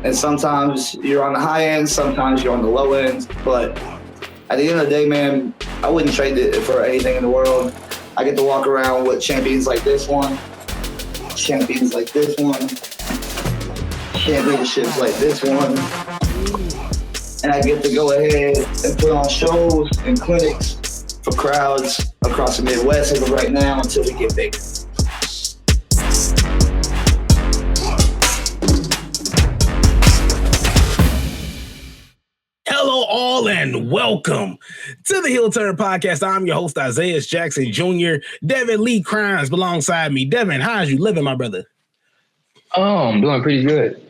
And sometimes you're on the high end, sometimes you're on the low end. But at the end of the day, man, I wouldn't trade it for anything in the world. I get to walk around with champions like this one, champions like this one, championships like this one. And I get to go ahead and put on shows and clinics for crowds across the Midwest as of right now until we get bigger. Hello, all, and welcome to the Heel Turn Podcast. I'm your host, Isaiah Jackson Jr. Devin Lee Crymes alongside me. Devin, how's you living, my brother? Oh, I'm doing pretty good.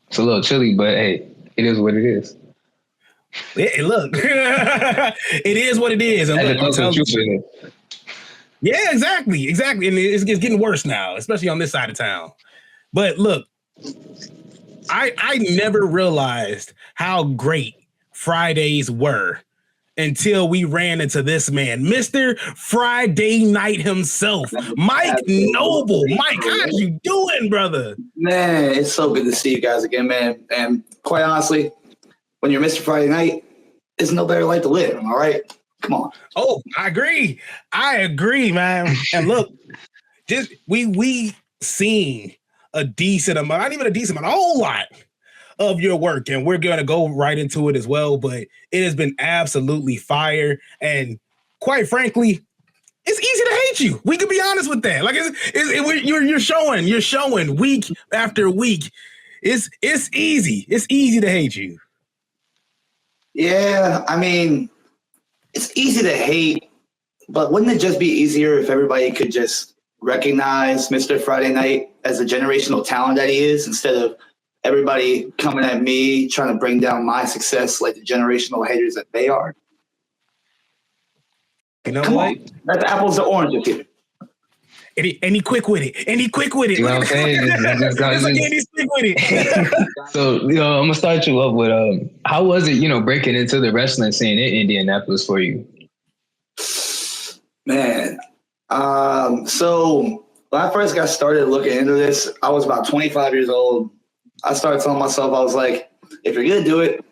It's a little chilly, but hey, it is what it is. Hey, look, it is what it is. And look, yeah, exactly. And it's getting worse now, especially on this side of town. But look, I never realized how great Fridays were until we ran into this man, Mr. Friday Night himself, Mike Noble. Mike, how you doing, brother? Man, it's so good to see you guys again, man. And quite honestly, when you're Mr. Friday Night, it's no better life to live, all right? Come on. Oh, I agree, man. And look, just we seen a decent amount, not even a decent amount, a whole lot of your work, and we're going to go right into it as well, but it has been absolutely fire, and quite frankly, it's easy to hate you. We can be honest with that. Like you're showing week after week. It's easy to hate you. Yeah, I mean, it's easy to hate, but wouldn't it just be easier if everybody could just recognize Mr. Friday Night as a generational talent that he is, instead of everybody coming at me trying to bring down my success like the generational haters that they are? You know Come what? on. That's apples to oranges here. And he quick with it. You know what I'm saying? He's quick with it. So, I'm going to start you up with, how was it, breaking into the wrestling scene in Indianapolis for you? Man, so when I first got started looking into this, I was about 25 years old. I started telling myself, I was like, if you're going to do it,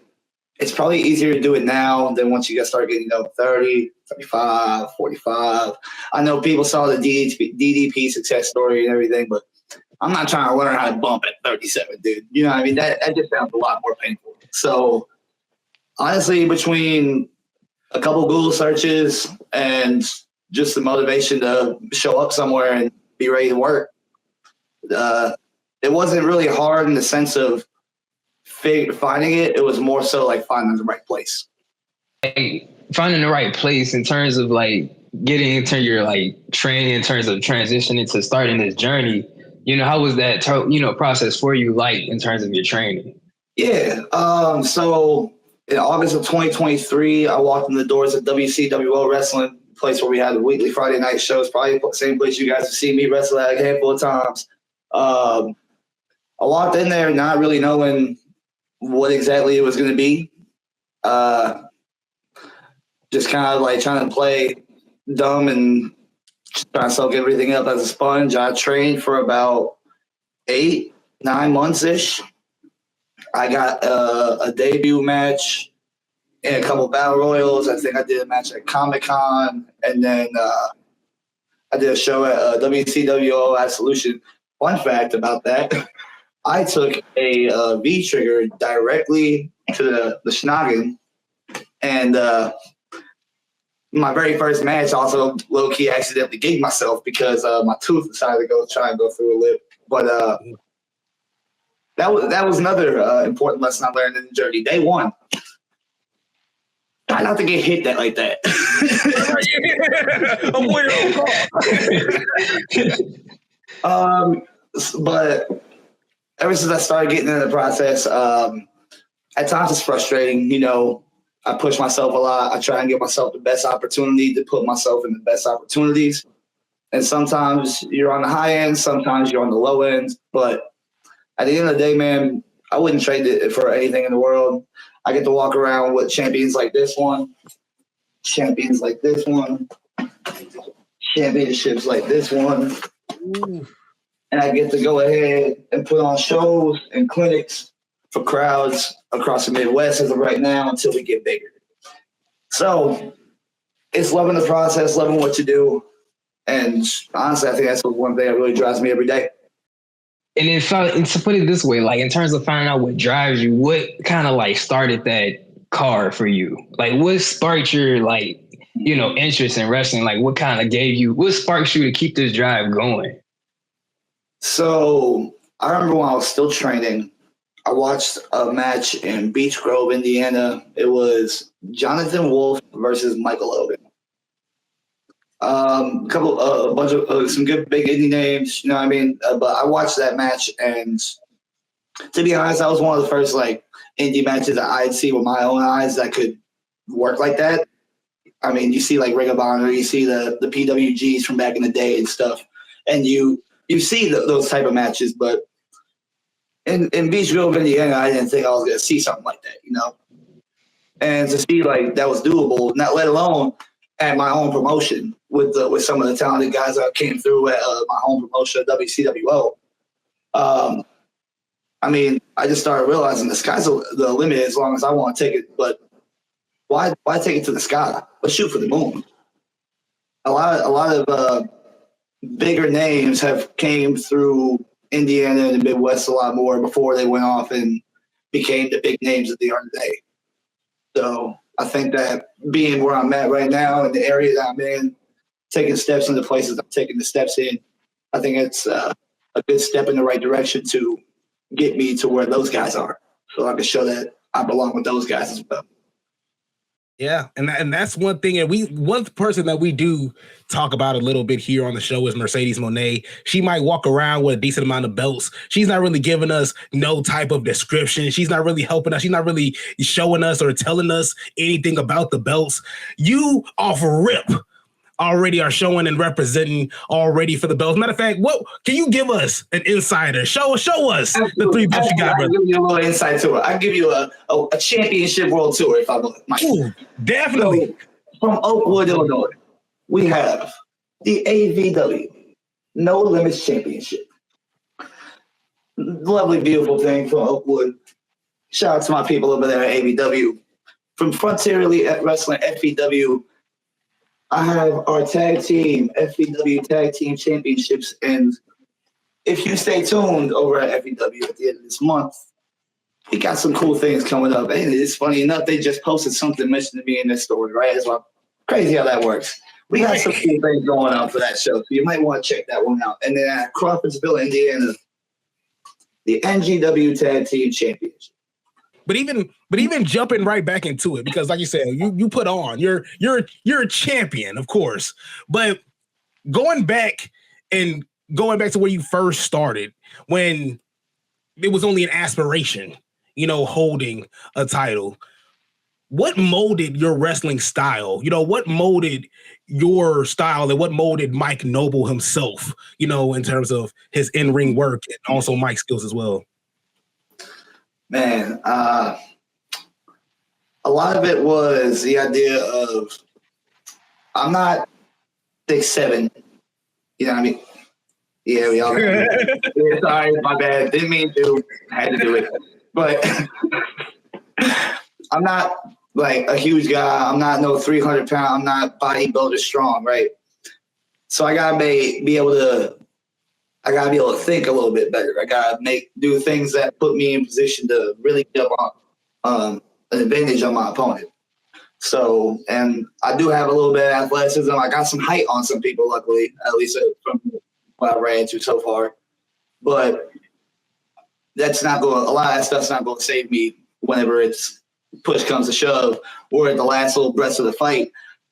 it's probably easier to do it now than once you start getting 30, 35, 45. I know people saw the DDP success story and everything, but I'm not trying to learn how to bump at 37, dude. You know what I mean? That just sounds a lot more painful. So honestly, between a couple Google searches and just the motivation to show up somewhere and be ready to work, it wasn't really hard in the sense of finding it. It was more so like finding the right place. Hey, finding the right place in terms of like getting into your like training, in terms of transitioning to starting this journey, how was that, process for you, like in terms of your training? Yeah. So in August of 2023, I walked in the doors of WCWO Wrestling, place where we had the weekly Friday night shows, probably the same place you guys have seen me wrestle at a handful of times. I walked in there not really knowing what exactly it was going to be. Just kind of like trying to play dumb and trying to soak everything up as a sponge. I trained for about 8-9 months-ish. I got a debut match and a couple battle royals. I think I did a match at Comic-Con, and then I did a show at WCWO Absolution. Fun fact about that, I took a V-trigger directly to the schnoggin, and my very first match also low-key accidentally gigged myself because my tooth decided to try and go through a lip. But that was another important lesson I learned in the journey. Day one, try not to get hit like that. But ever since I started getting into the process, at times it's frustrating. I push myself a lot. I try and give myself the best opportunity to put myself in the best opportunities. And sometimes you're on the high end, sometimes you're on the low end. But at the end of the day, man, I wouldn't trade it for anything in the world. I get to walk around with champions like this one, champions like this one, championships like this one. Ooh. And I get to go ahead and put on shows and clinics for crowds across the Midwest as of right now until we get bigger. So it's loving the process, loving what you do. And honestly, I think that's one thing that really drives me every day. And then to put it this way, like in terms of finding out what drives you, what kind of like started that car for you? Like what sparked your like, you know, interest in wrestling? Like what kind of what sparks you to keep this drive going? So I remember when I was still training, I watched a match in Beech Grove, Indiana. It was Jonathan Wolf versus Michael Logan. A bunch of some good big indie names, you know what I mean? But I watched that match, and to be honest, that was one of the first like indie matches that I'd see with my own eyes that could work like that. I mean, you see like Ring of Honor, you see the PWGs from back in the day and stuff, and you see those type of matches. But in Beech Grove, Indiana, I didn't think I was going to see something like that, you know? And to see like that was doable, not let alone at my own promotion with some of the talented guys that came through at my home promotion, WCWO. I mean, I just started realizing the sky's the limit as long as I want to take it. But why take it to the sky? Let's shoot for the moon. A lot of bigger names have came through Indiana and the Midwest a lot more before they went off and became the big names that they are today. So I think that being where I'm at right now in the area that I'm in, taking steps into places I'm taking the steps in, I think it's a good step in the right direction to get me to where those guys are, so I can show that I belong with those guys as well. Yeah, and that's one thing. And one person that we do talk about a little bit here on the show is Mercedes Monet. She might walk around with a decent amount of belts. She's not really giving us no type of description. She's not really helping us. She's not really showing us or telling us anything about the belts. You off rip already are showing and representing already for the belts. Matter of fact, what can you give us an insider? Show us Absolutely. The three belts you got, brother. I'll give you a little insight to it. I'll give you a championship world tour if I might. Ooh, definitely. So, from Oakwood, Illinois, we have the AVW No Limits Championship. Lovely, beautiful thing from Oakwood. Shout out to my people over there at AVW. From Frontier Elite Wrestling, FEW, I have our tag team, FEW Tag Team Championships. And if you stay tuned over at FEW at the end of this month, we got some cool things coming up. And it's funny enough, they just posted something mentioning me in this story, right? It's like crazy how that works. We got some cool things going on for that show. So you might want to check that one out. And then at Crawfordsville, Indiana, the NGW Tag Team Championship. But even jumping right back into it, because like you said, you put on, you're a champion, of course. But going back to where you first started, when it was only an aspiration, you know, holding a title, what molded your wrestling style? You know, what molded your style and what molded Mike Noble himself, you know, in terms of his in-ring work and also Mike's skills as well? Man, a lot of it was the idea of I'm not 6'7", you know what I mean? Yeah, we all yeah, sorry, my bad. Didn't mean to. I had to do it. But I'm not like a huge guy. I'm not no 300-pound. I'm not bodybuilder strong, right? So I gotta be able to think a little bit better. I gotta do things that put me in position to really get up on an advantage on my opponent. So, and I do have a little bit of athleticism. I got some height on some people, luckily, at least from what I ran into so far. But that's not going. A lot of that stuff's not going to save me whenever it's push comes to shove, or at the last little breaths of the fight.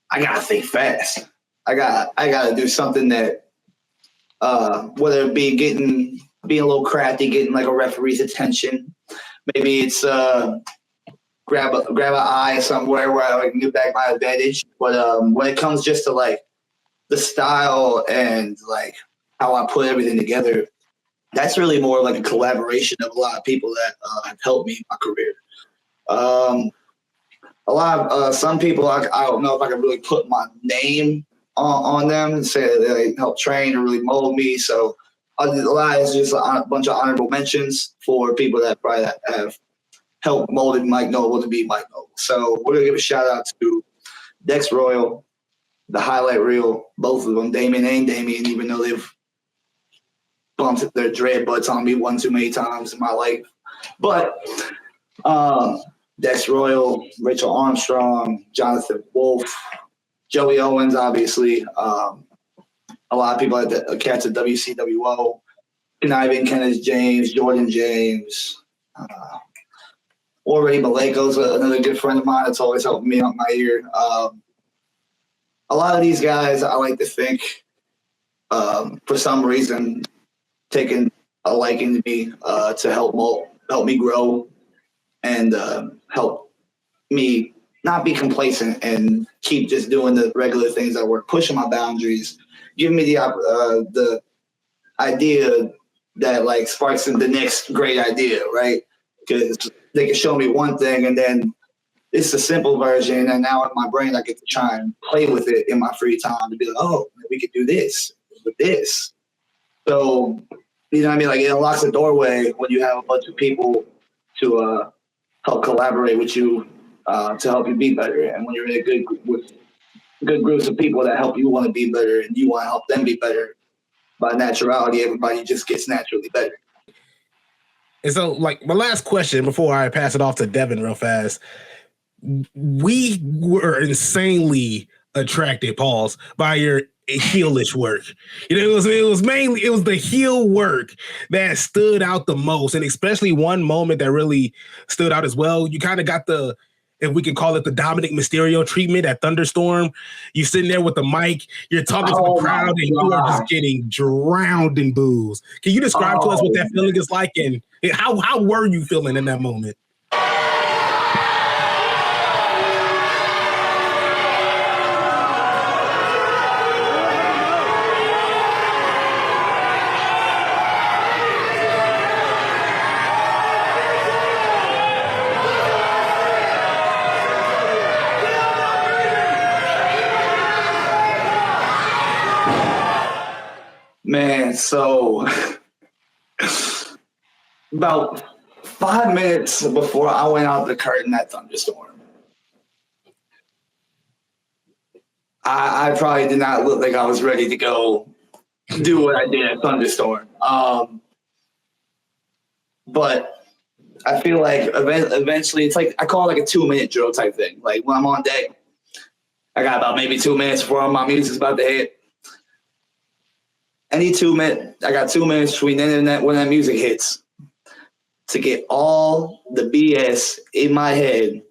I gotta think fast. I gotta do something that. Whether it be being a little crafty, getting like a referee's attention, maybe it's grab an eye somewhere where I can get back my advantage. But when it comes just to like the style and like how I put everything together, that's really more like a collaboration of a lot of people that have helped me in my career. A lot of some people I don't know if I can really put my name on them and say that they helped train and really mold me. So a lot is just a bunch of honorable mentions for people that probably have helped molded Mike Noble to be Mike Noble. So we're gonna give a shout out to Dex Royal, the highlight reel, both of them, Damien and Damien, even though they've bumped their dread butts on me one too many times in my life. But Dex Royal, Rachel Armstrong, Jonathan Wolf, Joey Owens, obviously. A lot of people at the cats at WCWO, Conniving Kenneth James, Jordan James, already Maleko's another good friend of mine that's always helping me out my ear. A lot of these guys, I like to think, for some reason, taking a liking to me to help me grow and help me not be complacent and keep just doing the regular things that work, pushing my boundaries, giving me the idea that like sparks the next great idea, right? Because they can show me one thing and then it's a simple version, and now in my brain I get to try and play with it in my free time to be like, oh, we could do this with this. So, you know what I mean? Like it unlocks a doorway when you have a bunch of people to help collaborate with you to help you be better. And when you're in a good groups of people that help you want to be better and you want to help them be better, by naturality, everybody just gets naturally better. And so, like, my last question before I pass it off to Devin real fast. We were insanely attracted, Pauls, by your heelish work. You know, it was mainly the heel work that stood out the most, and especially one moment that really stood out as well. You kind of got the, if we can call it, the Dominic Mysterio treatment at Thunderstorm. You're sitting there with the mic, you're talking to the crowd, and you are just getting drowned in boos. Can you describe to us what that feeling is like, and how were you feeling in that moment? Man, so about 5 minutes before I went out the curtain at Thunderstorm, I probably did not look like I was ready to go do what I did at Thunderstorm. But I feel like eventually it's like, I call it like a 2-minute drill type thing. Like when I'm on deck, I got about maybe 2 minutes before my music's about to hit. I got 2 minutes between then and that when that music hits to get all the BS in my head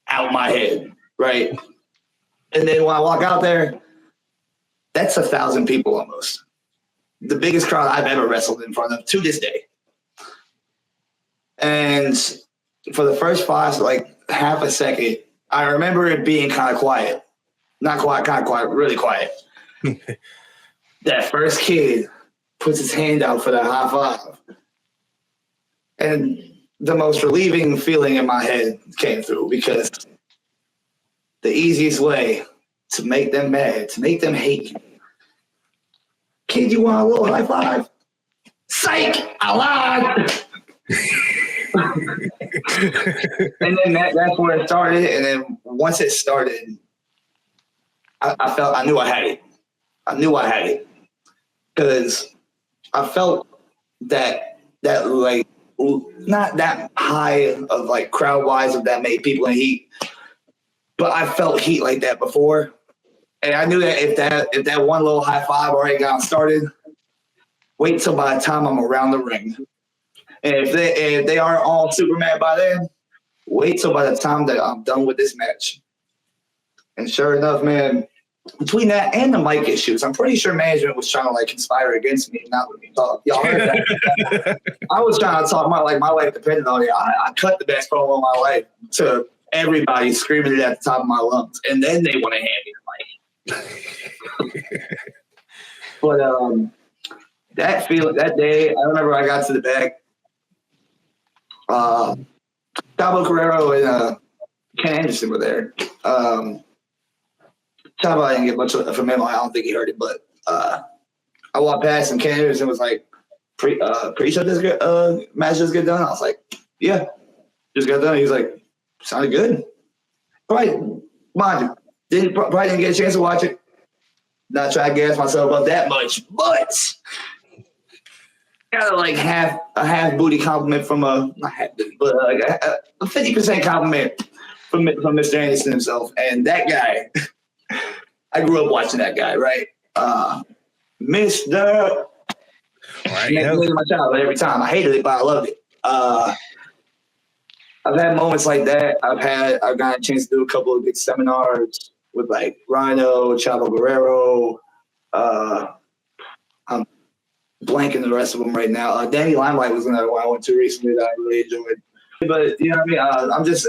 out my head, right? And then when I walk out there, that's 1,000 people almost. The biggest crowd I've ever wrestled in front of to this day. And for the first half a second, I remember it being kind of quiet. Not quiet, kind of quiet, really quiet. That first kid puts his hand out for that high five. And the most relieving feeling in my head came through, because the easiest way to make them mad, to make them hate you. Kid, you want a little high five? Psych! I lied! And then that's where it started. And then once it started, I knew I had it. Because I felt that like, not that high of like crowd wise of that many people in heat, but I felt heat like that before. And I knew that if that one little high five already got started, wait till by the time I'm around the ring. And if they aren't all super mad by then, wait till by the time that I'm done with this match. And sure enough, man, between that and the mic issues, I'm pretty sure management was trying to like conspire against me and not let me talk. Y'all heard that? I was trying to talk my life depended on it. I cut the best promo of my life to everybody screaming it at the top of my lungs, and then they want to hand me the mic. But that day, I remember I got to the back. Chavo Guerrero and Ken Anderson were there. Chavo, I didn't get much from him. I don't think he heard it, but I walked past and Ken Anderson was like, pretty sure this match just get done? I was like, yeah. Just got done. He was like, sounded good. Probably, mind you, probably didn't get a chance to watch it. Not trying to gas myself up that much, but got a half booty compliment from a 50% compliment from Mr. Anderson himself. And that guy, I grew up watching that guy, right? Mr. Right, My child every time. I hated it, but I loved it. I've had moments like that. I've gotten a chance to do a couple of big seminars with like Rhino, Chavo Guerrero. I'm blanking the rest of them right now. Danny Limelight was another one I went to recently that I really enjoyed. But you know what I mean? I've just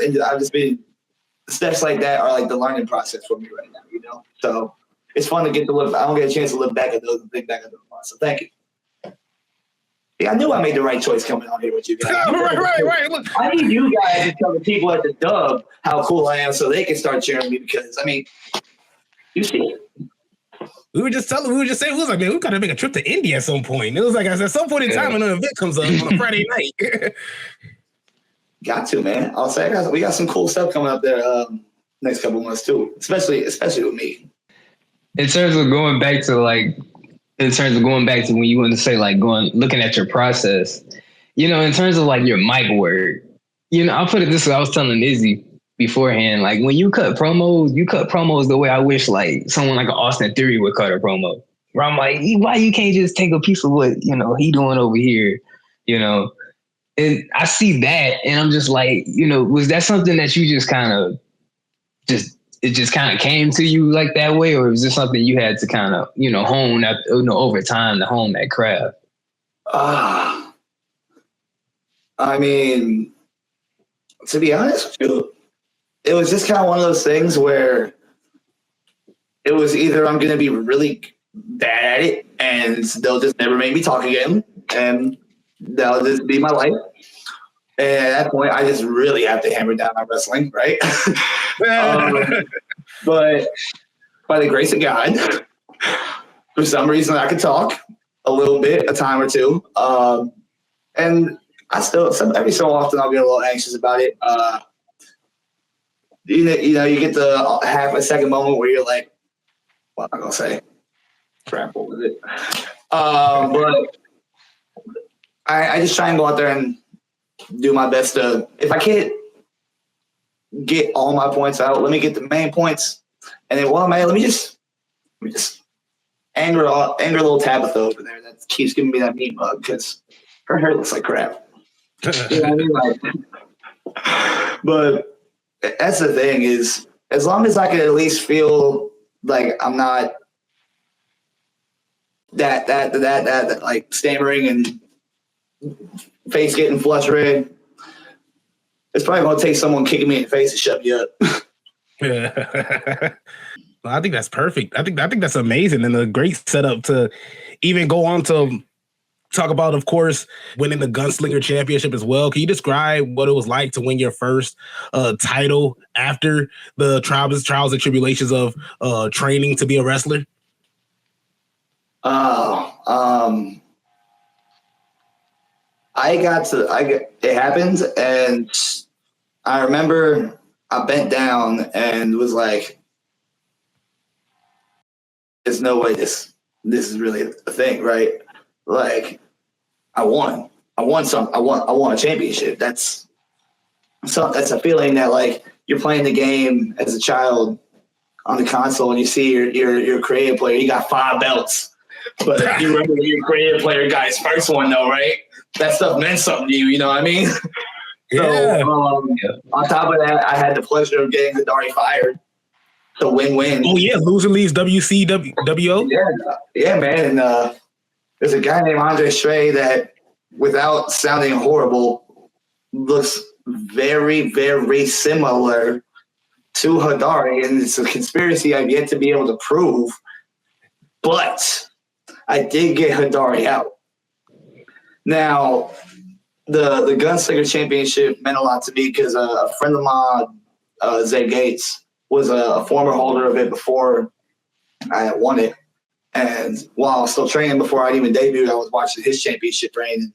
been steps like that are like the learning process for me right now. You know, so it's fun to get to look. I don't get a chance to look back at those and think back at those. So thank you. Yeah, I knew I made the right choice coming on here with you guys. right. Look, I need you guys to tell the people at the Dub how cool I am so they can start cheering me because, I mean, you see it. we were just saying, we was like, man, we got to make a trip to India at some point. It was like, at some point in time when an event comes up on a Friday night. Got to, man. I'll say we got some cool stuff coming up there next couple of months too, especially with me. In terms of going back to when you want to say like looking at your process, you know, in terms of like your mic work, you know, I'll put it this way. I was telling Izzy beforehand, like when you cut promos the way I wish like someone like an Austin Theory would cut a promo. Where I'm like, why you can't just take a piece of what, you know, he doing over here, you know? And I see that and I'm just like, you know, was that something that you just kind of it just kind of came to you like that way, or was this something you had to kind of, you know, hone up, you know, over time to hone that craft? I mean, to be honest with you, it was just kind of one of those things where it was either I'm going to be really bad at it and they'll just never make me talk again and that'll just be my life. And at that point, I just really have to hammer down on wrestling, right? But by the grace of God, for some reason, I could talk a little bit, a time or two. And I still, every so often, I'll get a little anxious about it. You know, you get the half a second moment where you're like, what am I going to say? Crap, what was it? But I just try and go out there and do my best to, if I can't get all my points out, let me get the main points. And then, well, man, let me just anger little Tabitha over there that keeps giving me that meat mug because her hair looks like crap. You know what I mean? But that's the thing is, as long as I can at least feel like I'm not that like stammering and face getting flush red, it's probably going to take someone kicking me in the face to shut me up. Well, I think that's perfect. I think that's amazing and a great setup to even go on to talk about, of course, winning the Gunslinger Championship as well. Can you describe what it was like to win your first title after the trials and tribulations of training to be a wrestler? It happened, and I remember I bent down and was like, there's no way this is really a thing, right? Like, I won a championship. That's a feeling that like you're playing the game as a child on the console and you see your creative player, you got 5 belts. But you remember your creative player got his first one though, right? That stuff meant something to you, you know what I mean? Yeah. So on top of that, I had the pleasure of getting Hidari fired. So win-win. Oh yeah, loser leaves WCWO. Yeah, man. And there's a guy named Andre Stray that, without sounding horrible, looks very, very similar to Hidari, and it's a conspiracy I've yet to be able to prove. But I did get Hidari out. Now, the Gunslinger Championship meant a lot to me because a friend of mine, Zay Gates, was a former holder of it before I had won it. And while I was still training before I even debuted, I was watching his championship reign.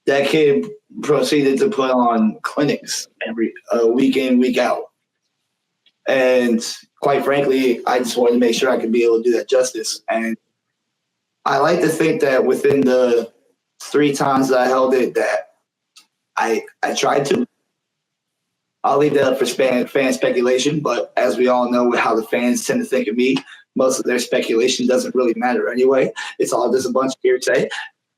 that kid proceeded to put on clinics every week in, week out. And quite frankly, I just wanted to make sure I could be able to do that justice. And I like to think that within the 3 times that I held it, that I tried to. I'll leave that up for fan speculation, but as we all know how the fans tend to think of me, most of their speculation doesn't really matter anyway. It's all just a bunch of hearsay.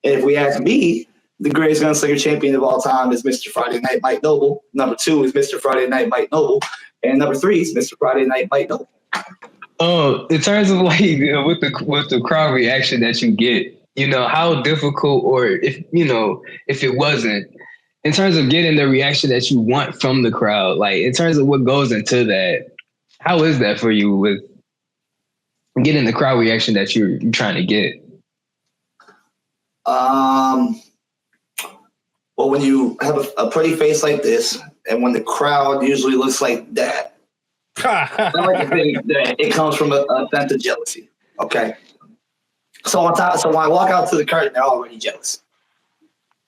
And if we ask me, the greatest gunslinger champion of all time is Mr. Friday Night Mike Noble. Number 2 is Mr. Friday Night Mike Noble. And number 3 is Mr. Friday Night Mike Noble. In terms of like with the crowd reaction that you get, how difficult, or if it wasn't, in terms of getting the reaction that you want from the crowd, like in terms of what goes into that, how is that for you with getting the crowd reaction that you're trying to get? Well, when you have a pretty face like this, and when the crowd usually looks like that, I like to think that it comes from a sense of jealousy. Okay. So when I walk out to the curtain, they're already jealous.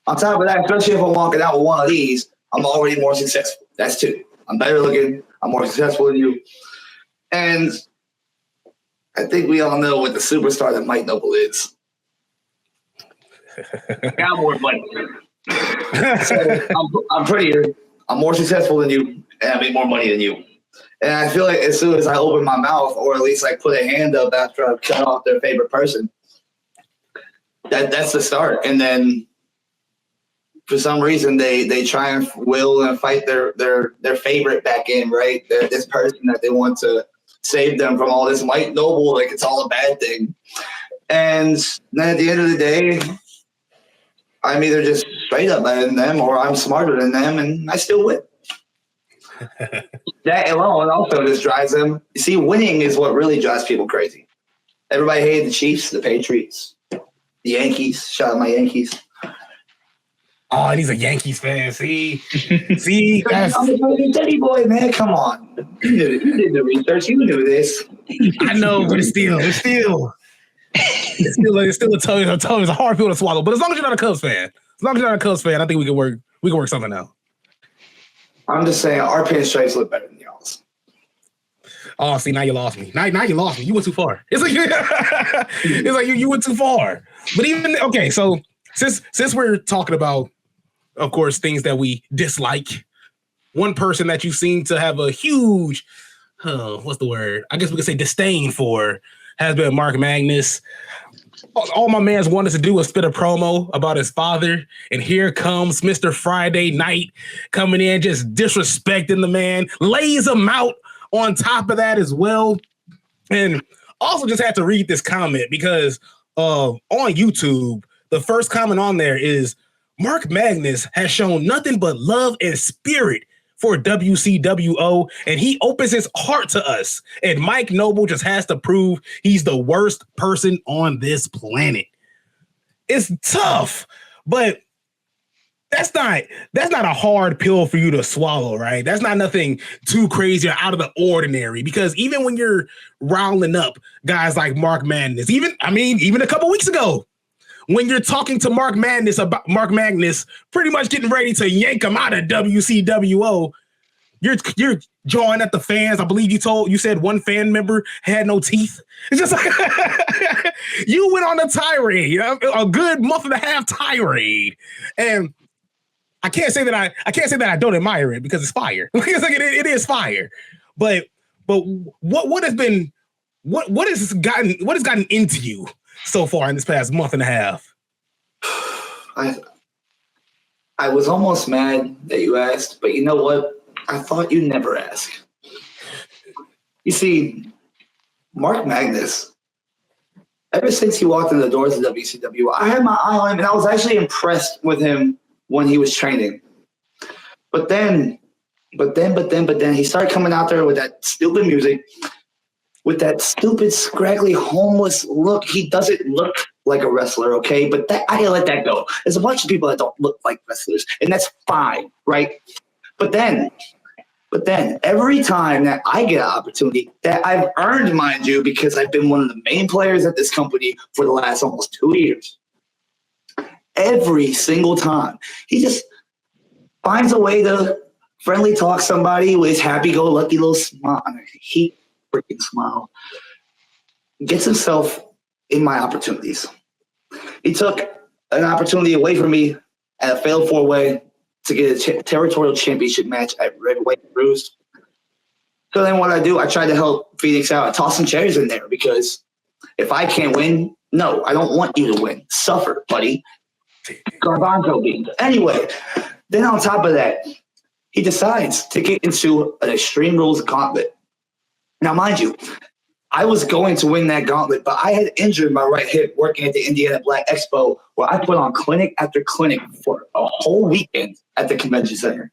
On top of that, especially if I'm walking out with one of these, I'm already more successful. That's 2. I'm better looking. I'm more successful than you. And I think we all know what the superstar that Mike Noble is. I got more money. So I'm prettier. I'm more successful than you, and I make more money than you. And I feel like as soon as I open my mouth, or at least like put a hand up after I've cut off their favorite person, that's the start. And then for some reason they try and will and fight their favorite back in, right? This person that they want to save them from all this Mike Noble, like it's all a bad thing. And then at the end of the day, I'm either just straight up better than them, or I'm smarter than them, and I still win. That alone also just drives them. You see, winning is what really drives people crazy. Everybody hated the Chiefs, the Patriots, the Yankees. Shout out my Yankees. Oh, and he's a Yankees fan. See, that's... I'm a Teddy boy, man. Come on, you did the research. You knew this. I know, but it's still a tough. It's a hard pill to swallow. But as long as you're not a Cubs fan, I think we can work something out. I'm just saying, our pinstripes look better than y'all's. Oh, see, now you lost me. Now you lost me. You went too far. It's like you went too far. But even okay, so since we're talking about, of course, things that we dislike, one person that you seem to have a huge, what's the word? I guess we could say disdain for has been Mark Magnus. All my man's wanted to do was spit a promo about his father, and here comes Mr. Friday Night coming in, just disrespecting the man, lays him out on top of that as well. And also just had to read this comment because on YouTube, the first comment on there is, Mark Magnus has shown nothing but love and spirit for WCWO, and he opens his heart to us. And Mike Noble just has to prove he's the worst person on this planet. It's tough, but that's not a hard pill for you to swallow, right? That's not nothing too crazy or out of the ordinary, because even when you're riling up guys like Mark Magnus, even a couple weeks ago, when you're talking to Mark Magnus about Mark Magnus pretty much getting ready to yank him out of WCWO, you're jawing at the fans. I believe you said one fan member had no teeth. It's just like you went on a tirade, a good month and a half tirade, and I can't say that I don't admire it because it's fire. It's like it is fire, but what has gotten into you so far in this past month and a half? I was almost mad that you asked, but you know what? I thought you'd never ask. You see, Mark Magnus, ever since he walked in the doors of WCW, I had my eye on him, and I was actually impressed with him when he was training. But then he started coming out there with that stupid music, with that stupid, scraggly, homeless look. He doesn't look like a wrestler, okay? But I gotta let that go. There's a bunch of people that don't look like wrestlers, and that's fine, right? But then every time that I get an opportunity that I've earned, mind you, because I've been one of the main players at this company for the last almost 2 years, every single time. He just finds a way to friendly talk somebody with his happy-go-lucky little smile. He freaking smile. Gets himself in my opportunities. He took an opportunity away from me at a failed four-way to get a territorial championship match at Redway Bruce. So then what I do, I try to help Phoenix out. I toss some chairs in there because if I can't win, no, I don't want you to win. Suffer, buddy. Garbanzo beans. Anyway, then on top of that, he decides to get into an Extreme Rules gauntlet. Now, mind you, I was going to win that gauntlet, but I had injured my right hip working at the Indiana Black Expo, where I put on clinic after clinic for a whole weekend at the convention center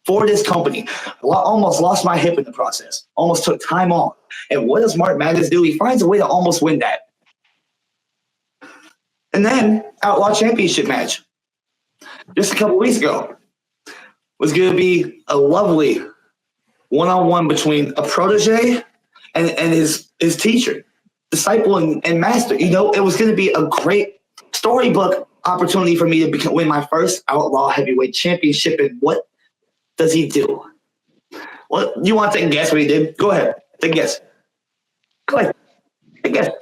for this company. Almost lost my hip in the process. Almost took time off. And what does Mark Madness do? He finds a way to almost win that. And then Outlaw Championship match just a couple weeks ago was going to be a lovely one-on-one between a protege and his teacher, disciple and master. You know, it was going to be a great storybook opportunity for me to win my first Outlaw Heavyweight Championship. And what does he do? Well, you want to take a guess what he did? Go ahead. Take a guess. Go ahead. Take a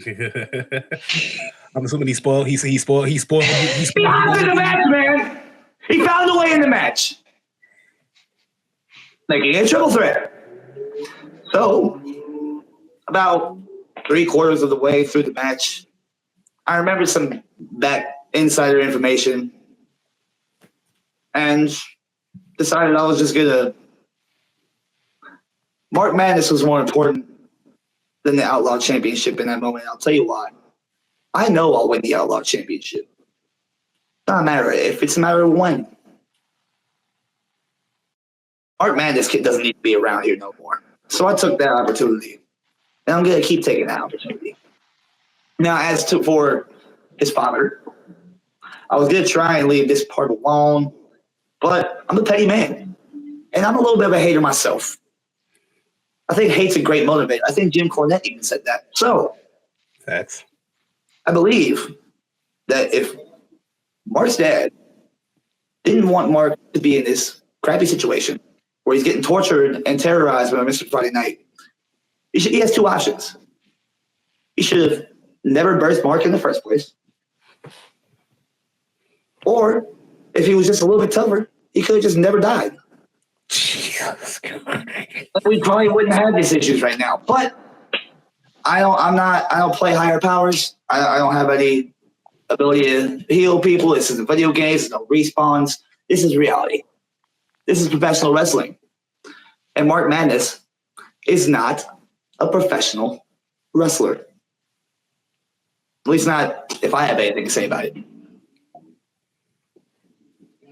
guess. I'm assuming he spoiled. He spoiled. He spoiled. He found in the match, man. He found a way in the match, making it a triple threat. So, about 3/4 of the way through the match, I remembered some back insider information and decided I was just gonna. Mark Madness was more important than the Outlaw Championship in that moment. I'll tell you why. I know I'll win the Outlaw Championship. It's not a matter if, it's a matter of when. Mark Madness kid doesn't need to be around here no more. So I took that opportunity. And I'm going to keep taking that opportunity. Now, as to for his father, I was going to try and leave this part alone, but I'm a petty man. And I'm a little bit of a hater myself. I think hate's a great motivator. I think Jim Cornette even said that. So, Facts. I believe that if Mark's dad didn't want Mark to be in this crappy situation where he's getting tortured and terrorized by Mr. Friday Night, he has two options. He should have never birthed Mark in the first place. Or if he was just a little bit tougher, he could have just never died. We probably wouldn't have these issues right now. But I don't play higher powers. I don't have any ability to heal people. This isn't video games. There's no respawns. This is reality. This is professional wrestling. And Mark Madness is not a professional wrestler. At least not if I have anything to say about it.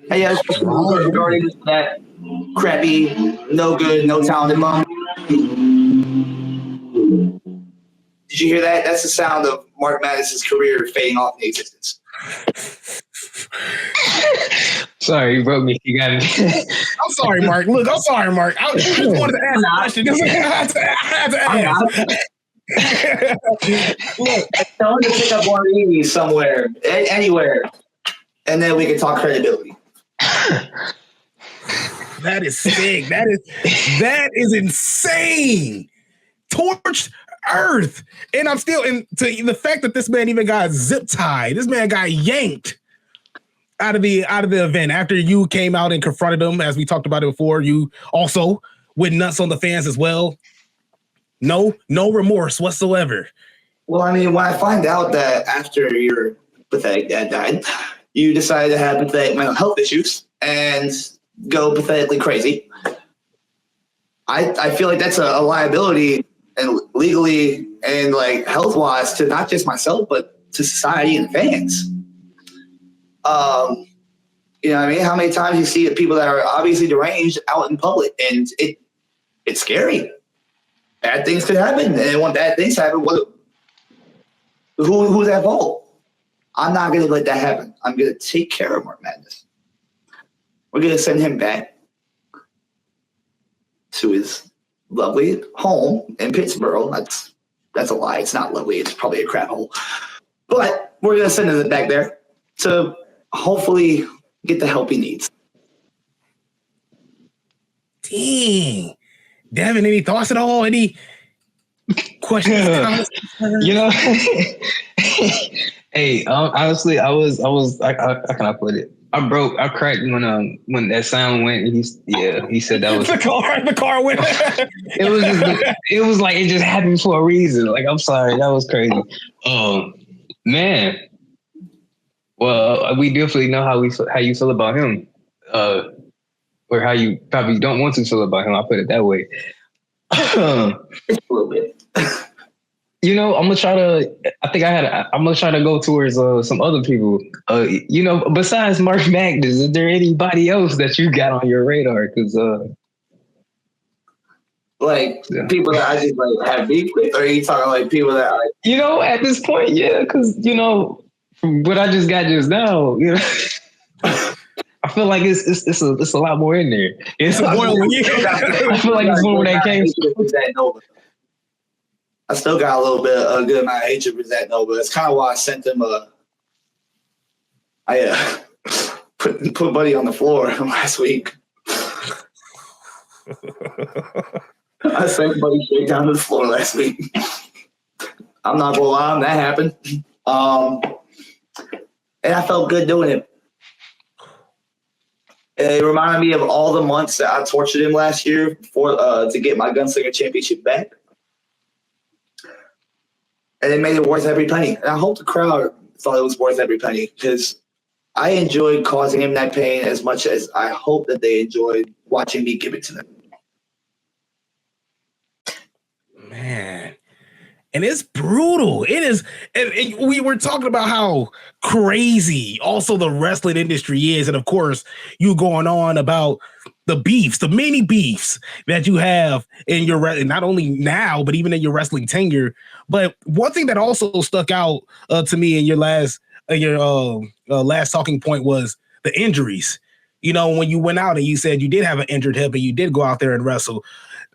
Hey, yeah, regarding that crappy, no good, no talented mom. Did you hear that? That's the sound of Mark Madness's career fading off into existence. Sorry, you broke me. You got me. I'm sorry, Mark. Look, I'm sorry, Mark. I just wanted to ask a question. I had to ask. Look, tell him to pick up one of these somewhere, anywhere, and then we can talk credibility. That is sick. That is insane. Torched Earth, and I'm still into the fact that this man even got zip tied. This man got yanked out of the event after you came out and confronted him, as we talked about it before. You also went nuts on the fans as well. No remorse whatsoever. Well, I mean, when I find out that after your pathetic dad died, you decided to have pathetic mental health issues and go pathetically crazy, I feel like that's a liability, and legally and like health wise, to not just myself but to society and fans. You know what I mean? How many times you see people that are obviously deranged out in public, and it's scary. Bad things could happen, and when bad things happen, who's at fault? I'm not going to let that happen. I'm going to take care of Mark Madness. We're going to send him back to his lovely home in Pittsburgh. That's a lie. It's not lovely. It's probably a crap hole. But we're going to send him back there. to hopefully get the help he needs. Dang. Devin, any thoughts at all? Any questions, comments, concerns? You know, hey, honestly, I can I put it? I cracked when that sound went. He said that was the car went. it was like it just happened for a reason. Like, I'm sorry, that was crazy. Man. Well, we definitely know how you feel about him, or how you probably don't want to feel about him. I'll put it that way. Just a little bit. You know, I'm gonna try to go towards some other people. You know, besides Mark Magnus, is there anybody else that you got on your radar? Because people that I just like have beef with, or are you talking like people that you know, at this point, yeah, because you know, from what I just got just now, you know. I feel like it's a lot more in there. It's a boiling. I feel like it's more where that came from. I still got a little bit a good amount of hatred for Zach Nova. It's kind of why I sent him put Buddy on the floor last week. I sent Buddy straight down to the floor last week. I'm not gonna lie, that happened. And I felt good doing it. It reminded me of all the months that I tortured him last year to get my Gunslinger Championship back. And it made it worth every penny. And I hope the crowd thought it was worth every penny, because I enjoyed causing him that pain as much as I hope that they enjoyed watching me give it to them. Man. And it's brutal. It is. And we were talking about how crazy also the wrestling industry is. And of course, you going on about the beefs, the many beefs that you have in your, not only now, but even in your wrestling tenure. But one thing that also stuck out to me in your last talking point was the injuries. You know, when you went out and you said you did have an injured hip and you did go out there and wrestle.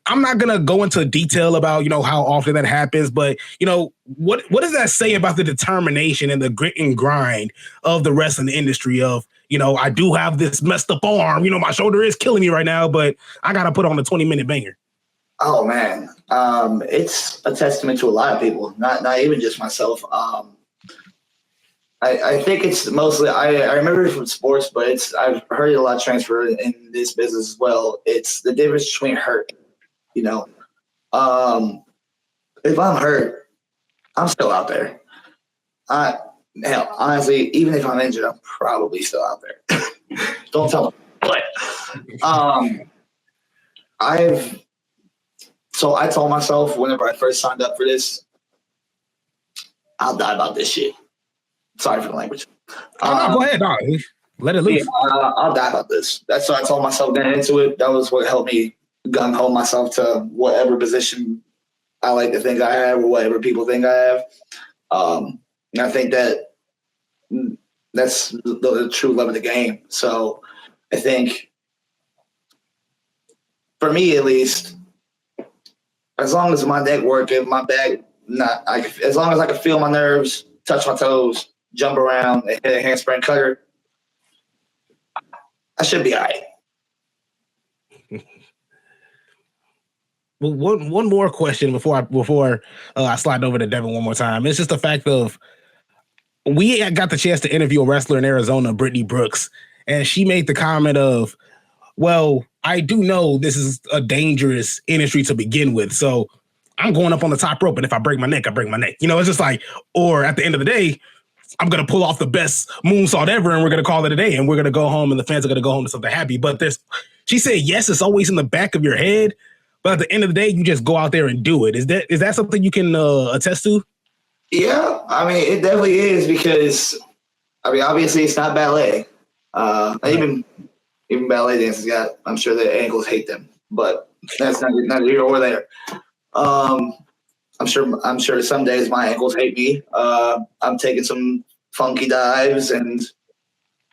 I'm not going to go into detail about, you know, how often that happens, but, you know, what does that say about the determination and the grit and grind of the wrestling industry of, you know, I do have this messed up arm, you know, my shoulder is killing me right now, but I got to put on a 20-minute banger. Oh, man. It's a testament to a lot of people, not even just myself. I think it's mostly, I remember it from sports, but I've heard it a lot transfer in this business as well. It's the difference between hurt. You know, if I'm hurt, I'm still out there. Hell, honestly, even if I'm injured, I'm probably still out there. Don't tell them. But I told myself whenever I first signed up for this, I'll die about this shit. Sorry for the language. Go ahead, dog. Let it loose. Yeah, I'll die about this. That's what I told myself getting into it. That was what helped me gun-ho myself to whatever position I like to think I have or whatever people think I have. And I think that's the true love of the game. So I think for me, at least, as long as my neck work and my back, as long as I can feel my nerves, touch my toes, jump around, and hit a handspring cutter, I should be all right. Well, one more question before I slide over to Devin one more time. It's just the fact of we got the chance to interview a wrestler in Arizona, Brittany Brooks, and she made the comment of, well, I do know this is a dangerous industry to begin with, so I'm going up on the top rope, and if I break my neck, I break my neck. You know, it's just like, or at the end of the day, I'm going to pull off the best moonsault ever, and we're going to call it a day, and we're going to go home, and the fans are going to go home to something happy. But she said, yes, it's always in the back of your head, but at the end of the day, you just go out there and do it. Is that something you can attest to? Yeah, I mean, it definitely is, because, I mean, obviously it's not ballet. Even ballet dancers I'm sure their ankles hate them, but that's not here or there. I'm sure some days my ankles hate me. I'm taking some funky dives and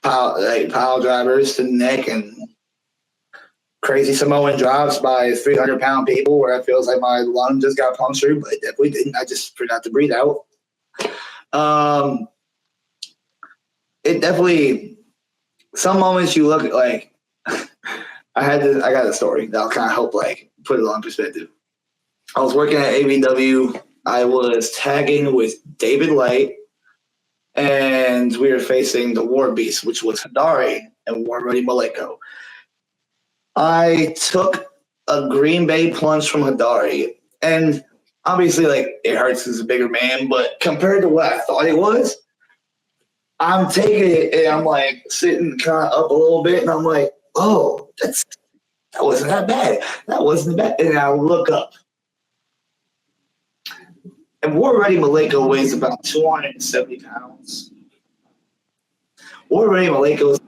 pile drivers to the neck and crazy Samoan drops by 300-pound people where it feels like my lung just got punctured, but it definitely didn't. I just forgot to breathe out. it definitely, some moments you look at, like, I got a story that'll kind of help, like, put it on perspective. I was working at AEW. I was tagging with David Light, and we were facing the War Beast, which was Hidari and War Ready Maleko. I took a Green Bay plunge from Hidari, and obviously, like, it hurts because he's a bigger man, but compared to what I thought it was, I'm taking it and I'm like sitting kind of up a little bit, and I'm like, oh, that wasn't that bad. That wasn't bad. And I look up, and War Ready Maleko weighs about 270 pounds. War Ready Maleko is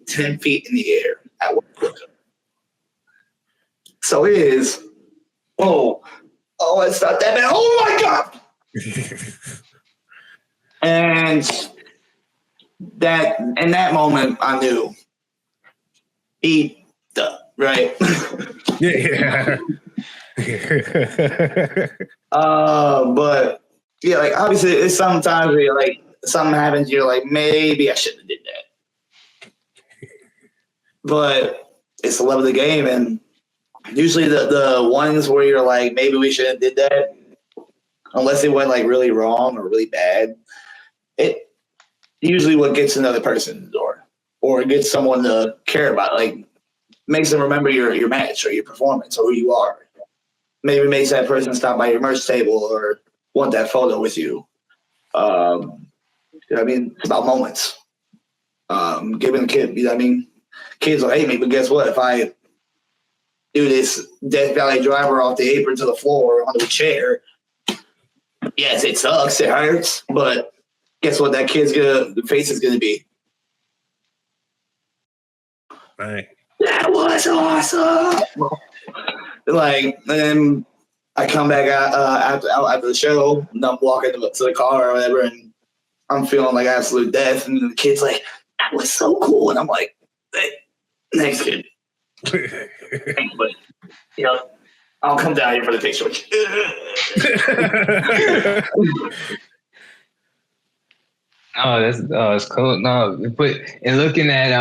10 feet in the air at what I look up. So it is, oh, it's not that bad. Oh my God. And that in that moment, I knew he right. Yeah. But yeah, like obviously, it's sometimes where you're like something happens, you're like, maybe I shouldn't have did that. But it's the love of the game, and usually the ones where you're like, maybe we shouldn't have did that, unless it went like really wrong or really bad. It usually what gets another person in the door, or gets someone to care about, like makes them remember your match or your performance or who you are. Maybe makes that person stop by your merch table or want that photo with you. I mean, it's about moments. Giving a kid, you know what I mean? Kids will hate me, but guess what? If I do this Death Valley driver off the apron to the floor onto a chair, yes, it sucks, it hurts, but guess what? That the face is gonna be. Right. That was awesome. Like, and then I come back after the show, and I'm walking to the car or whatever, and I'm feeling like absolute death, and the kid's like, "That was so cool," and I'm like, hey, "Thanks, kid." But you know, I'll come down here for the picture. That's cool. No, but and looking at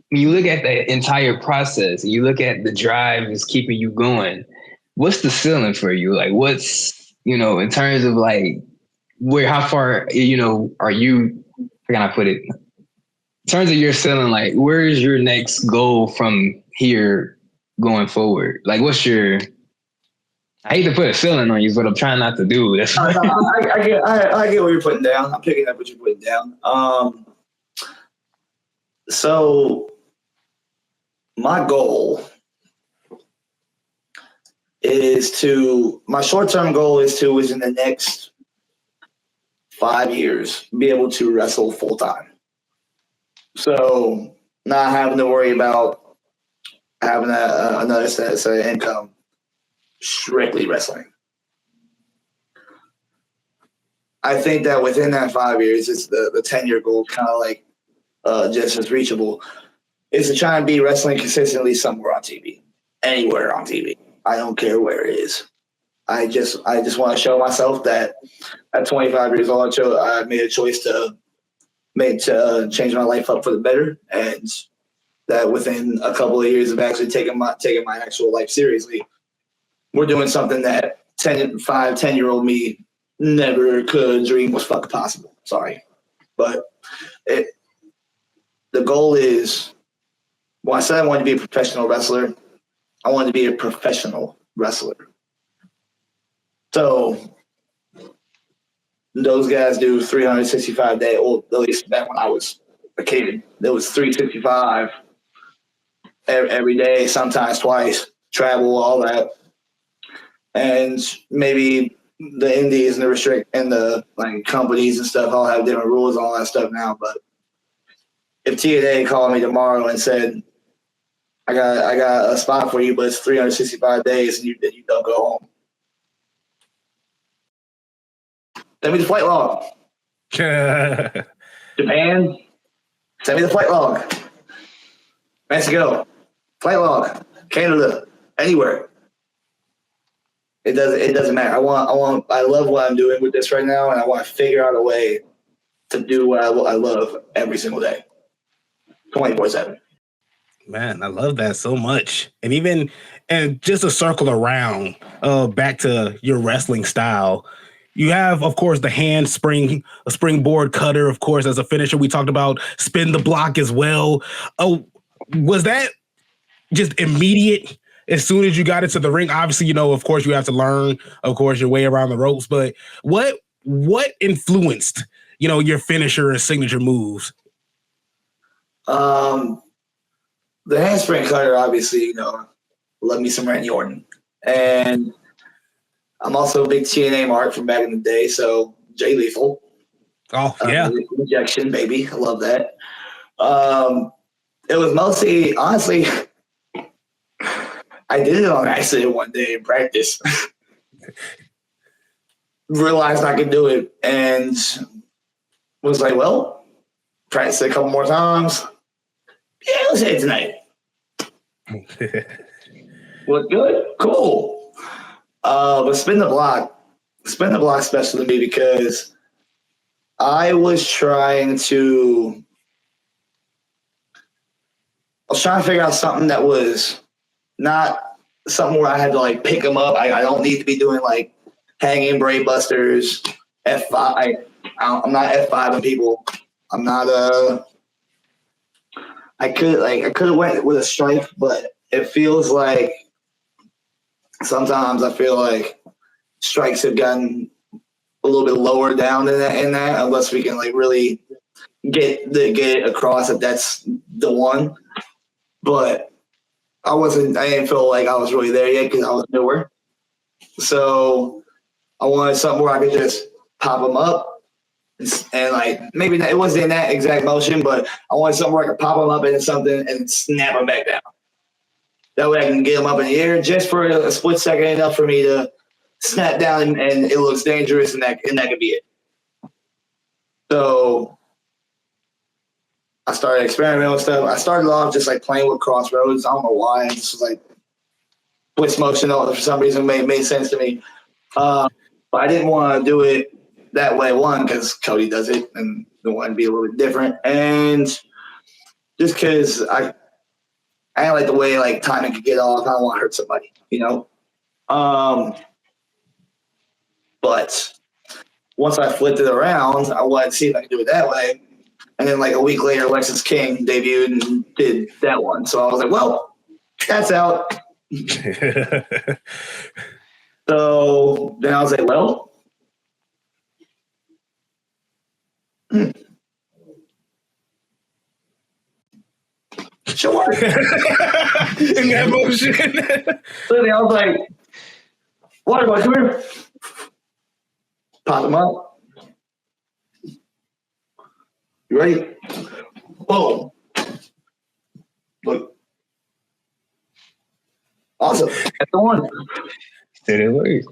when you look at the entire process, you look at the drive is keeping you going. What's the ceiling for you? Like, what's in terms of like how far are you? How can I put it? In terms of your ceiling, like where's your next goal from here going forward? Like, what's your? I hate to put a ceiling on you, but I'm trying not to do. That's I get what you're putting down. I'm picking up what you're putting down. So my goal is my short-term goal is to, within the next 5 years, be able to wrestle full-time. So not having to worry about having another set of income, strictly wrestling. I think that within that 5 years, it's the 10-year goal, kind of like just as reachable, is to try and be wrestling consistently somewhere on TV, anywhere on TV. I don't care where it is. I just want to show myself that at 25 years old, I made a choice to change my life up for the better, and that within a couple of years of actually taking my actual life seriously, we're doing something that 10-year-old me never could dream was fucking possible. Sorry. But the goal is, when I said I wanted to be a professional wrestler, I wanted to be a professional wrestler. So those guys do 365 days, or at least back when I was a kid, there was 365 every day, sometimes twice, travel, all that. And maybe the indies and the like companies and stuff all have different rules and all that stuff now. But if TNA called me tomorrow and said, I got a spot for you, but it's 365 days and you don't go home, send me the flight log. Japan, send me the flight log. Mexico, flight log. Canada, anywhere. It doesn't matter. I love what I'm doing with this right now, and I want to figure out a way to do what I love every single day, 24/7. Man, I love that so much. And just to circle around back to your wrestling style, you have, of course, the a springboard cutter, of course, as a finisher. We talked about spin the block as well. Oh, was that just immediate as soon as you got into the ring? Obviously, of course, you have to learn, of course, your way around the ropes. But what influenced, your finisher and signature moves? The handspring cutter, obviously, love me some Randy Orton. And I'm also a big TNA mark from back in the day, so Jay Lethal. Oh, yeah. Injection, baby. I love that. It was mostly, honestly, I did it on accident one day in practice. Realized I could do it and was like, well, practice it a couple more times. Yeah, let's hit it tonight. What's good? Cool. But spin the block special to me because I was trying to figure out something that was not something where I had to like pick them up. I don't need to be doing like hanging brain busters, F5. I'm not F5ing people. I'm not I could have went with a strike, but it feels like sometimes I feel like strikes have gotten a little bit lower down in that unless we can like really get it across that that's the one. But I didn't feel like I was really there yet because I was newer. So I wanted something where I could just pop them up. And like maybe it wasn't in that exact motion, but I wanted something where I could pop them up into something and snap them back down. That way I can get them up in the air just for a split second, enough for me to snap down and it looks dangerous, and that could be it. So I started experimenting with stuff. I started off just like playing with crossroads. I don't know why. I just was like twist motion for some reason made sense to me. But I didn't want to do it that way, one, because Cody does it and I wanted to be a little bit different. And just because I didn't like the way like timing could get off. I don't want to hurt somebody, But once I flipped it around, I wanted to see if I could do it that way. And then like a week later, Lexus King debuted and did that one. So I was like, well, that's out. So then I was like, well, sure. In that motion. Literally, I was like, water boy, come here. Pop him up. You ready? Boom. Look. Awesome. That's the one. Did it work?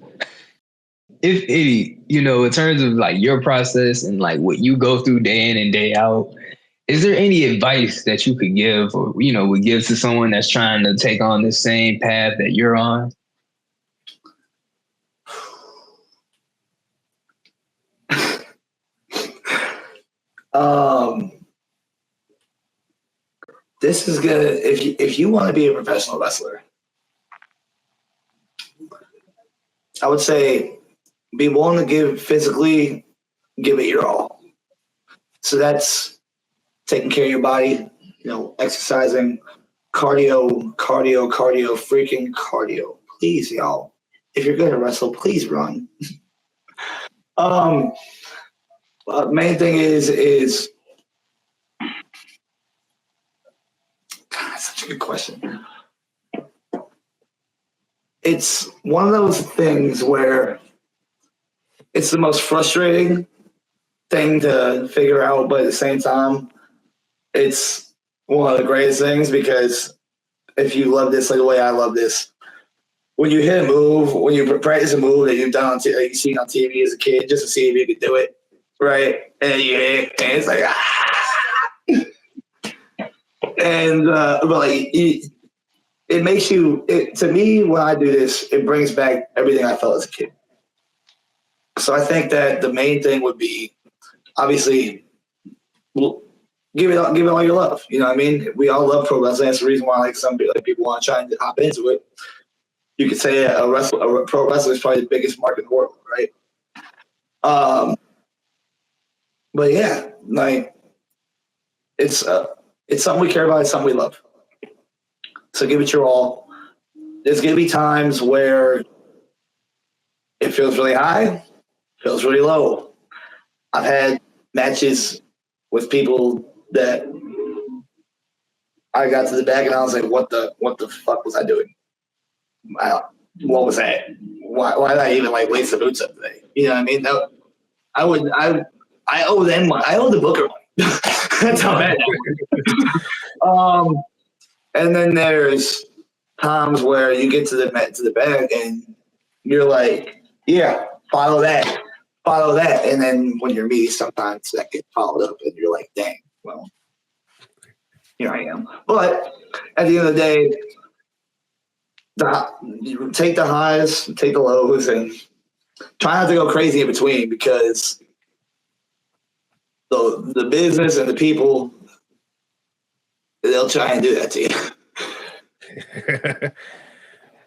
If Izzy, in terms of like your process and like what you go through day in and day out, is there any advice that you could give or, would give to someone that's trying to take on the same path that you're on? This is good. If you want to be a professional wrestler, I would say be willing to give it your all. So that's taking care of your body, exercising, cardio, freaking cardio. Please, y'all. If you're going to wrestle, please run. Main thing is God, that's such a good question. It's one of those things where it's the most frustrating thing to figure out, but at the same time, it's one of the greatest things because if you love this like the way I love this, when you hit a move, when you practice a move that you've done, you've seen on TV as a kid, just to see if you could do it, right? And you hit, and it's like, and but like it makes you. To me, when I do this, it brings back everything I felt as a kid. So I think that the main thing would be obviously well, give it all your love. You know what I mean? We all love pro wrestling. That's the reason why like some people want to try and hop into it. You could say a pro wrestler is probably the biggest market in the world, right? But yeah, like it's something we care about. It's something we love. So give it your all. There's gonna be times where it feels really high, feels really low. I've had matches with people that I got to the back and I was like, what the fuck was I doing? What was that? Why did I even like lace the boots up today? You know what I mean? I owe them money. I owe the booker money. That's how bad that was. And then there's times where you get to the bag and you're like, yeah, follow that. And then when you're me, sometimes that gets followed up and you're like, dang, well, here I am. But at the end of the day, you take the highs, take the lows, and try not to go crazy in between because the business and the people, they'll try and do that to you.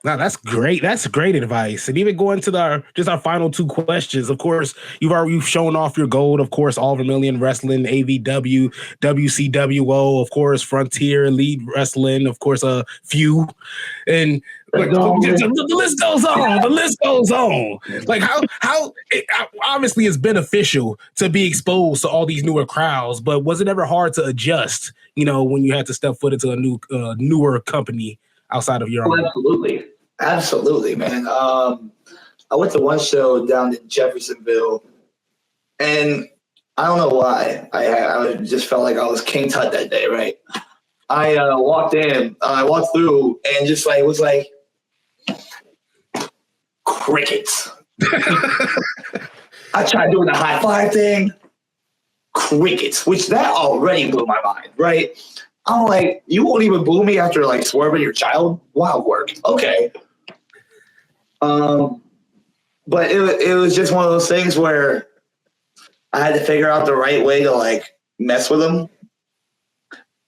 Now that's great. That's great advice. And even going to our final two questions. Of course, you've shown off your gold. Of course, All Vermilion Wrestling, AEW, WCWO, of course, Frontier Elite Wrestling, of course, a few, and the list goes on. The list goes on. Like how it obviously it's beneficial to be exposed to all these newer crowds. But was it ever hard to adjust? You know, when you had to step foot into a newer company outside of your own? Absolutely, man. I went to one show down in Jeffersonville, and I don't know why. I just felt like I was King Tut that day, right? I walked through, and just like it was like crickets. I tried doing the high five thing, crickets, which that already blew my mind, right? I'm like, you won't even boo me after like swerving your child? Wild work. Okay. But it was just one of those things where I had to figure out the right way to like mess with them.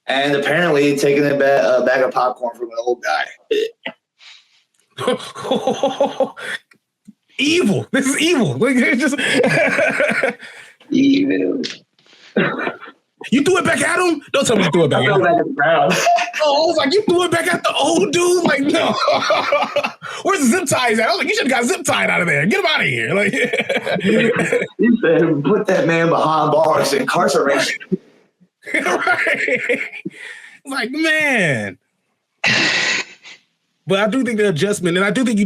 And apparently taking a bag of popcorn from an old guy. Evil. This is evil. Like, it's just evil. You threw it back at him? Don't tell me you threw it back at him. Back at the ground. Oh, I was like, you threw it back at the old dude? Like, no. Where's the zip ties at? I was like, you should have got zip tied out of there. Get him out of here. Like, you said, put that man behind bars, incarceration. Right. Like, man. But I do think the adjustment, and I do think you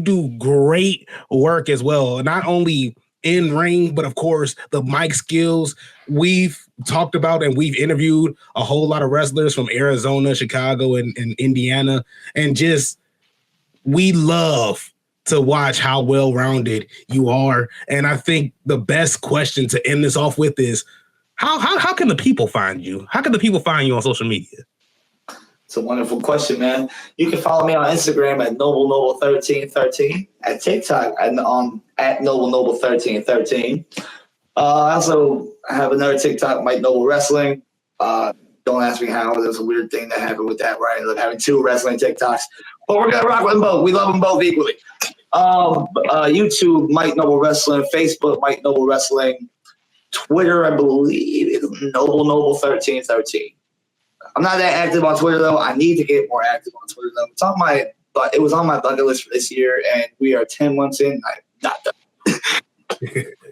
do great work as well. Not only in ring, but of course the mic skills. We've talked about and we've interviewed a whole lot of wrestlers from Arizona, Chicago, and Indiana, and just we love to watch how well-rounded you are. And I think the best question to end this off with is how can the people find you? How can the people find you on social media? It's a wonderful question, man. You can follow me on Instagram at NobleNoble1313, at TikTok at NobleNoble1313. I also have another TikTok, Mike Noble Wrestling. Don't ask me how. There's a weird thing that happened with that, where I ended up having two wrestling TikToks. But we're going to rock with them both. We love them both equally. YouTube, Mike Noble Wrestling. Facebook, Mike Noble Wrestling. Twitter, I believe, is NobleNoble1313. I'm not that active on Twitter, though. I need to get more active on Twitter, though. It was on my bucket list for this year, and we are 10 months in. I'm not done.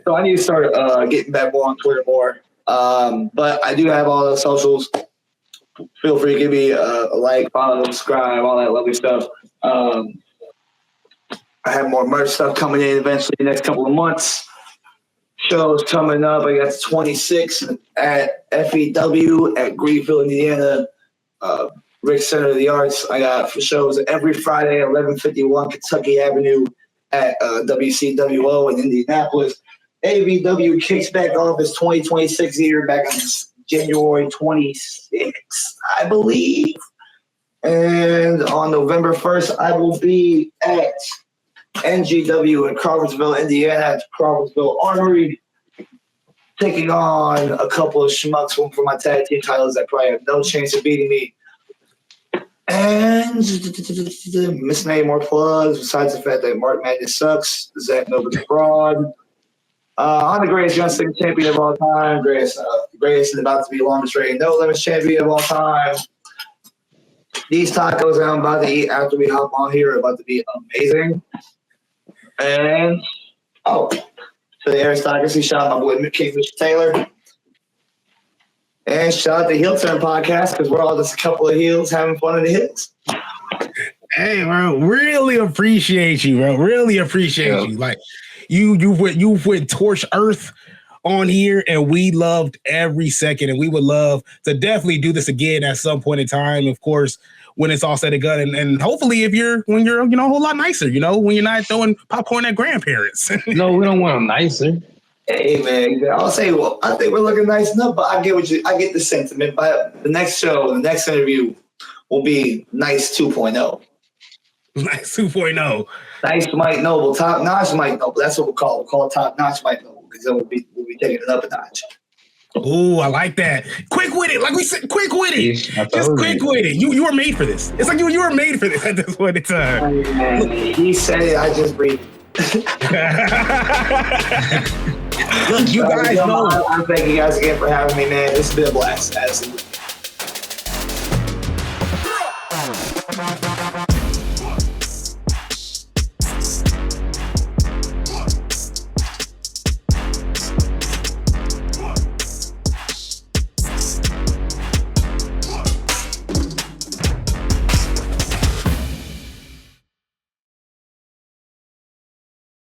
So I need to start getting back more on Twitter more. But I do have all the socials. Feel free to give me a like, follow, subscribe, all that lovely stuff. I have more merch stuff coming in eventually the next couple of months. Shows coming up. I got the 26th at FEW at Greenville, Indiana, Rick Center of the Arts. I got shows every Friday at 1151 Kentucky Avenue at WCWO in Indianapolis. AVW kicks back off its 2026 year back on January 26th, I believe. And on November 1st, I will be at NGW in Crawfordsville, Indiana, at Crawfordsville Armory. taking on a couple of schmucks for my tag team titles that probably have no chance of beating me. And missing any more plugs besides the fact that Mark Madness sucks. Zach Nova's a fraud. I'm the greatest Gunslinger champion of all time. Greatest is about to be longest reigning No Limits champion of all time. These tacos that I'm about to eat after we hop on here are about to be amazing. And to the aristocracy, shout out my boy King Mr. Taylor. And shout out the Heel Turn podcast because we're all just a couple of heels having fun in the hills. Hey, bro, really appreciate you, bro. Really appreciate you. Like you went torch earth on here, and we loved every second, and we would love to definitely do this again at some point in time. Of course, when it's all said and done, and hopefully when you're a whole lot nicer, when you're not throwing popcorn at grandparents. No, we don't want them nicer. Hey man, I'll say, well, I think we're looking nice enough, but I get the sentiment. But the next show, the next interview will be nice 2.0. Nice 2.0. Nice Mike Noble, top notch Mike Noble. That's what we'll call it. We'll call it top notch Mike Noble because we'll be taking it up a notch. Oh, I like that. Quick with it, like we said, quick with it. Just quick with it. You were made for this. It's like you were made for this at this point in time. He said it. I just breathed. Look, you guys know. I thank you guys again for having me, man. This has been a blast. Absolutely.